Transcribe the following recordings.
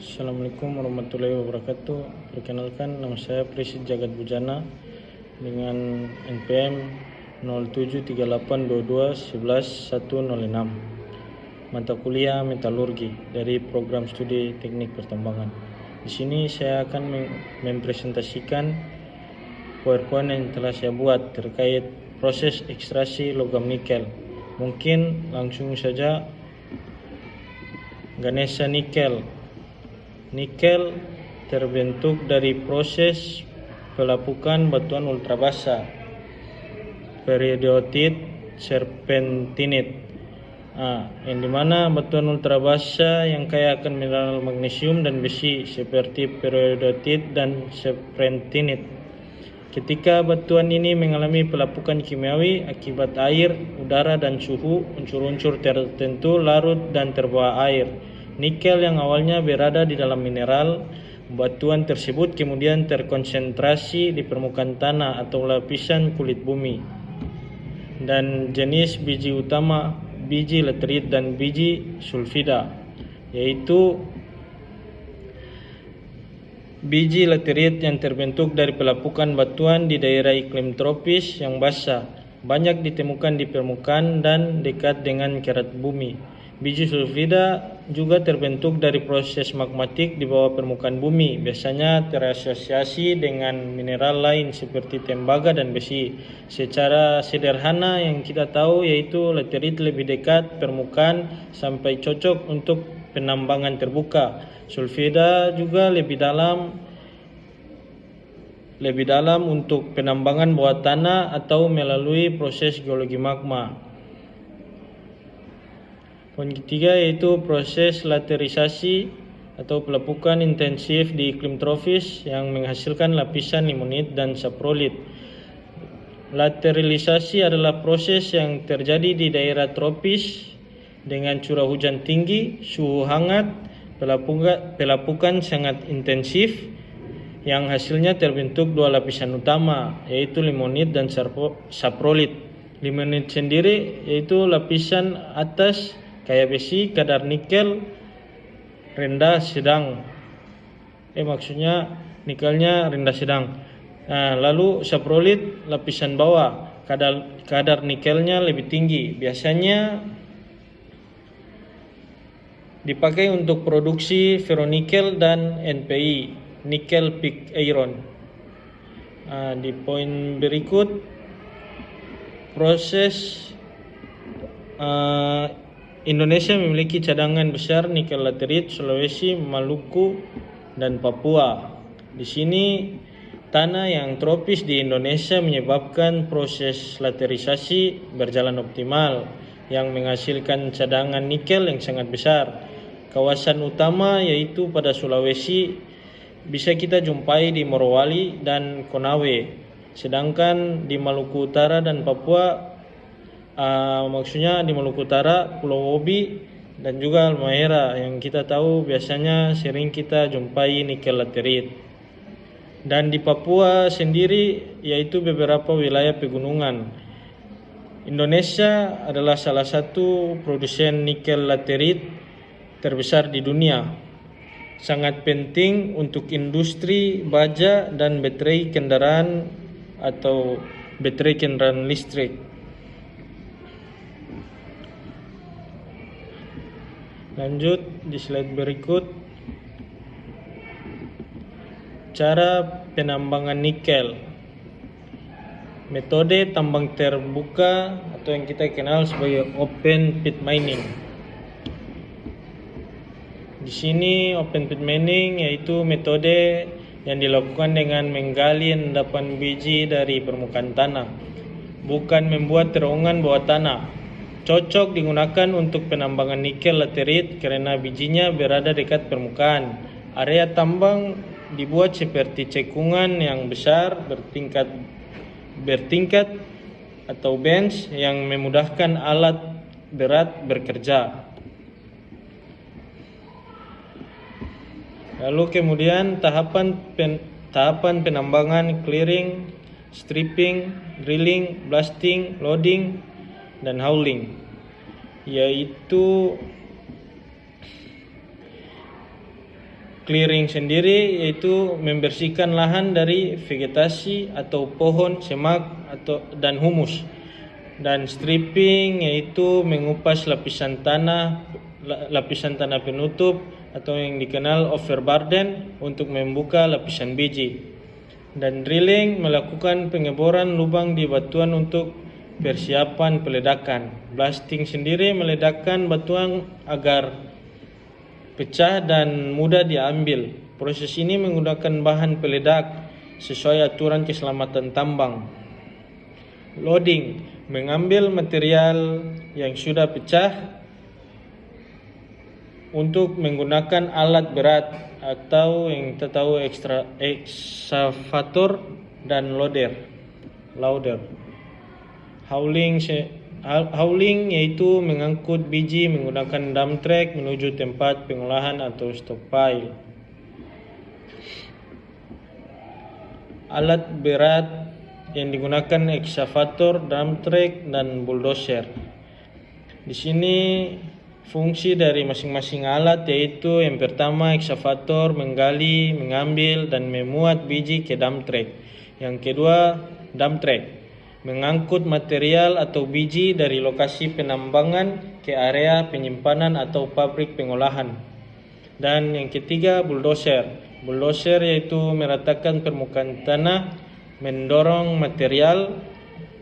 Assalamualaikum warahmatullahi wabarakatuh. Perkenalkan, nama saya Prisid Jagat Bujana dengan NPM 073822111006. Mata kuliah metalurgi dari program studi teknik pertambangan. Di sini saya akan mempresentasikan PowerPoint yang telah saya buat terkait proses ekstraksi logam nikel. Mungkin langsung saja. Ganesha nikel. Nikel terbentuk dari proses pelapukan batuan ultrabasa, periodit serpentinit, yang dimana batuan ultrabasa yang kaya akan mineral magnesium dan besi seperti periodit dan serpentinit. Ketika batuan ini mengalami pelapukan kimiawi akibat air, udara, dan suhu, unsur-unsur tertentu larut dan terbawa air. Nikel yang awalnya berada di dalam mineral batuan tersebut kemudian terkonsentrasi di permukaan tanah atau lapisan kulit bumi. Dan jenis biji utama biji laterit dan biji sulfida, yaitu biji laterit yang terbentuk dari pelapukan batuan di daerah iklim tropis yang basah, banyak ditemukan di permukaan dan dekat dengan kerat bumi. Biji sulfida juga terbentuk dari proses magmatik di bawah permukaan bumi, biasanya terasosiasi dengan mineral lain seperti tembaga dan besi. Secara sederhana yang kita tahu yaitu laterit lebih dekat permukaan sampai cocok untuk penambangan terbuka. Sulfida juga lebih dalam untuk penambangan bawah tanah atau melalui proses geologi magma. Poin ketiga yaitu proses laterisasi atau pelapukan intensif di iklim tropis yang menghasilkan lapisan limonit dan saprolit. Laterilisasi adalah proses yang terjadi di daerah tropis dengan curah hujan tinggi, suhu hangat, pelapukan sangat intensif yang hasilnya terbentuk dua lapisan utama yaitu limonit dan saprolit. Limonit sendiri yaitu lapisan atas kaya besi, kadar nikel rendah sedang. Maksudnya nikelnya rendah sedang. Lalu saprolit lapisan bawah, kadar nikelnya lebih tinggi. Biasanya dipakai untuk produksi ferronikel dan NPI, nickel pig iron. Di poin berikut proses Indonesia memiliki cadangan besar nikel laterit Sulawesi, Maluku, dan Papua. Di sini tanah yang tropis di Indonesia menyebabkan proses laterisasi berjalan optimal yang menghasilkan cadangan nikel yang sangat besar. Kawasan utama yaitu pada Sulawesi bisa kita jumpai di Morowali dan Konawe. Sedangkan di Maluku Utara dan Papua maksudnya di Maluku Utara, Pulau Obi dan juga Halmahera yang kita tahu biasanya sering kita jumpai nikel laterit. Dan di Papua sendiri yaitu beberapa wilayah pegunungan. Indonesia adalah salah satu produsen nikel laterit terbesar di dunia. Sangat penting untuk industri baja dan baterai kendaraan atau baterai kendaraan listrik. Lanjut di slide berikut. Cara penambangan nikel. Metode tambang terbuka atau yang kita kenal sebagai open pit mining. Di sini open pit mining yaitu metode yang dilakukan dengan menggali endapan biji dari permukaan tanah, bukan membuat terowongan bawah tanah. Cocok digunakan untuk penambangan nikel laterit karena bijinya berada dekat permukaan. Area tambang dibuat seperti cekungan yang besar bertingkat atau bench yang memudahkan alat berat bekerja. Lalu kemudian tahapan penambangan clearing, stripping, drilling, blasting, loading, dan hauling, yaitu clearing sendiri yaitu membersihkan lahan dari vegetasi atau pohon, semak dan humus. Dan stripping yaitu mengupas lapisan tanah penutup atau yang dikenal overburden untuk membuka lapisan biji. Dan drilling melakukan pengeboran lubang di batuan untuk persiapan peledakan. Blasting sendiri meledakkan batuan agar pecah dan mudah diambil. Proses ini menggunakan bahan peledak sesuai aturan keselamatan tambang. Loading, mengambil material yang sudah pecah untuk menggunakan alat berat atau yang kita tahu eksavator dan loader. Hauling yaitu mengangkut biji menggunakan dump truck menuju tempat pengolahan atau stockpile. Alat berat yang digunakan eksavator, dump truck, dan bulldozer. Di sini fungsi dari masing-masing alat yaitu yang pertama eksavator menggali, mengambil, dan memuat biji ke dump truck. Yang kedua dump truck mengangkut material atau biji dari lokasi penambangan ke area penyimpanan atau pabrik pengolahan. Dan yang ketiga bulldozer. Bulldozer yaitu meratakan permukaan tanah, mendorong material,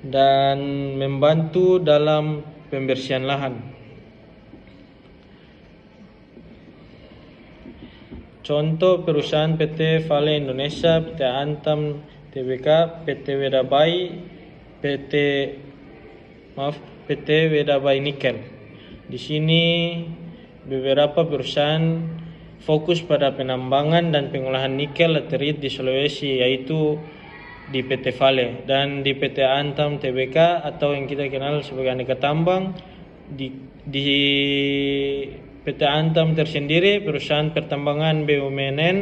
dan membantu dalam pembersihan lahan. Contoh perusahaan PT Vale Indonesia, PT Antam Tbk, PT Wedabai Nikel. Di sini beberapa perusahaan fokus pada penambangan dan pengolahan nikel laterit di Sulawesi, yaitu di PT Vale dan di PT Antam Tbk atau yang kita kenal sebagai Aneka Tambang. Di PT Antam tersendiri perusahaan pertambangan BUMN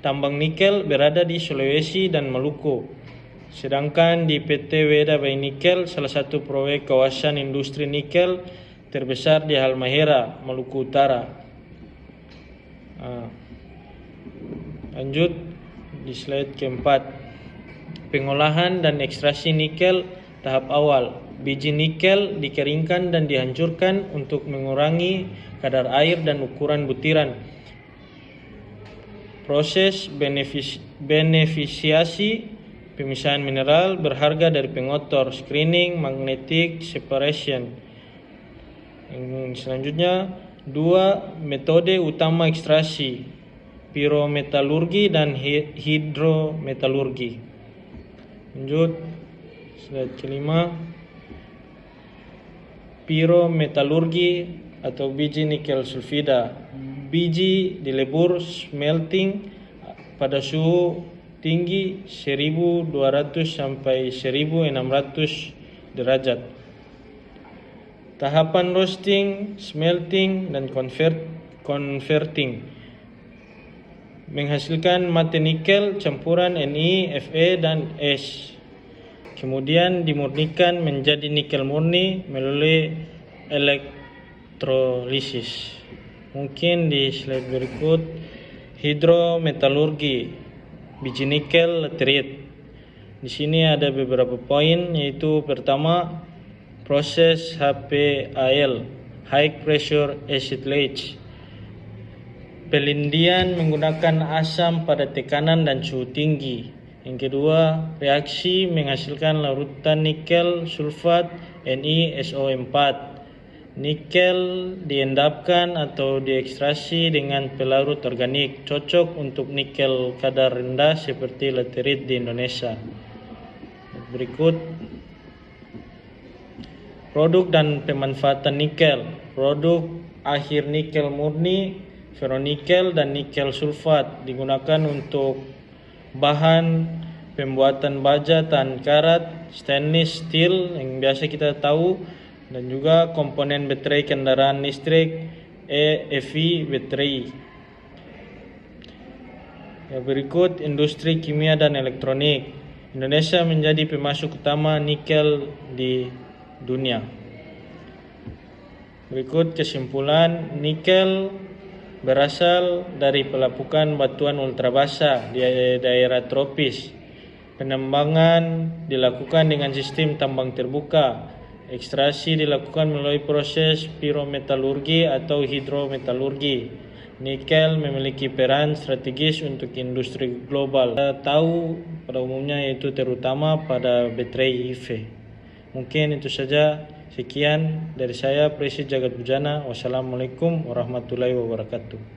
tambang nikel berada di Sulawesi dan Maluku. Sedangkan di PT Wedabai Nikel salah satu proyek kawasan industri nikel terbesar di Halmahera, Maluku Utara. Lanjut di slide keempat. Pengolahan dan ekstraksi nikel tahap awal. Biji nikel dikeringkan dan dihancurkan untuk mengurangi kadar air dan ukuran butiran. Proses beneficiasi, pemisahan mineral berharga dari pengotor, screening, magnetic separation. Yang selanjutnya, 2 metode utama ekstraksi, pirometalurgi dan hidrometalurgi. Lanjut, slide kelima. Pirometalurgi atau biji nikel sulfida. Biji dilebur smelting pada suhu tinggi 1200 sampai 1600 derajat. Tahapan roasting, smelting, dan converting menghasilkan mate nikel campuran Ni, Fe, dan S. Kemudian dimurnikan menjadi nikel murni melalui elektrolisis. Mungkin di slide berikut, hidrometalurgi biji nikel laterit. Di sini ada beberapa poin, yaitu pertama, proses HPAL, high pressure acetylase. Pelindian menggunakan asam pada tekanan dan suhu tinggi. Yang kedua, reaksi menghasilkan larutan nikel sulfat NiSO4. Nikel diendapkan atau diekstraksi dengan pelarut organik, cocok untuk nikel kadar rendah seperti laterit di Indonesia. Berikut, produk dan pemanfaatan nikel. Produk akhir nikel murni, ferronikel dan nikel sulfat digunakan untuk bahan pembuatan baja tahan karat, stainless steel yang biasa kita tahu, dan juga komponen baterai kendaraan listrik, EV baterai. Berikut, industri kimia dan elektronik. Indonesia menjadi pemasok utama nikel di dunia. Berikut kesimpulan, nikel berasal dari pelapukan batuan ultrabasa di daerah tropis. Penambangan dilakukan dengan sistem tambang terbuka. Ekstraksi dilakukan melalui proses pirometalurgi atau hidrometalurgi. Nikel memiliki peran strategis untuk industri global. Kita tahu pada umumnya yaitu terutama pada baterai EV. Mungkin itu saja. Sekian dari saya, Presi Jagat Bujana. Wassalamualaikum warahmatullahi wabarakatuh.